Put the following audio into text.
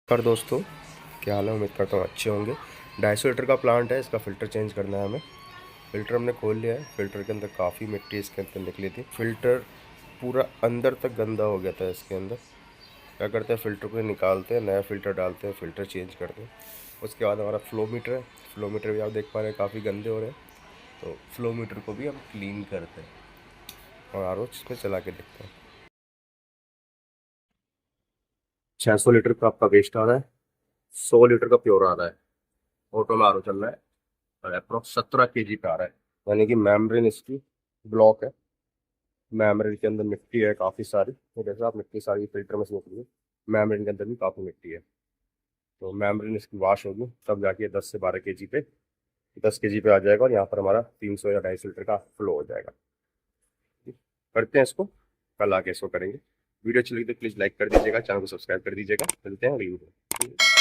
पर दोस्तों, क्या हाल है? उम्मीद करता हूँ अच्छे होंगे। 250 लीटर का प्लांट है, इसका फ़िल्टर चेंज करना है हमें। फ़िल्टर हमने खोल लिया है। फ़िल्टर के अंदर काफ़ी मिट्टी इसके अंदर निकली थी। फ़िल्टर पूरा अंदर तक गंदा हो गया था इसके अंदर। क्या करते हैं, फ़िल्टर को निकालते हैं, नया फ़िल्टर डालते हैं, फ़िल्टर चेंज करते हैं। उसके बाद हमारा फ्लो मीटर है। फ्लो मीटर भी आप देख पा रहे हैं काफ़ी गंदे हो रहे हैं, तो फ्लो मीटर को भी हम क्लीन करते हैं और आर ओ इसमें चला के देखते हैं। 600 लीटर का आपका वेस्ट आ रहा है, 100 लीटर का प्योर आ रहा है। ऑटो में आर ओ चल रहा है और अप्रोक्स 17 kg पे आ रहा है। यानी कि मेम्ब्रेन इसकी ब्लॉक है। मेम्ब्रेन के अंदर मिट्टी है काफ़ी सारी, तो जैसे आप मिट्टी सारी फिल्टर में से निकली है, मेम्ब्रेन के अंदर भी काफ़ी मिट्टी है। तो मेम्ब्रेन इसकी वॉश होगी तब जाके 10 से 12 kg पे, 10 kg पे आ जाएगा और यहाँ पर हमारा 300 या 250 लीटर का फ्लो हो जाएगा। करते हैं इसको, कल आके इसको करेंगे। वीडियो अच्छी लगी तो प्लीज़ लाइक कर दीजिएगा, चैनल को सब्सक्राइब कर दीजिएगा। मिलते हैं अगली वीडियो।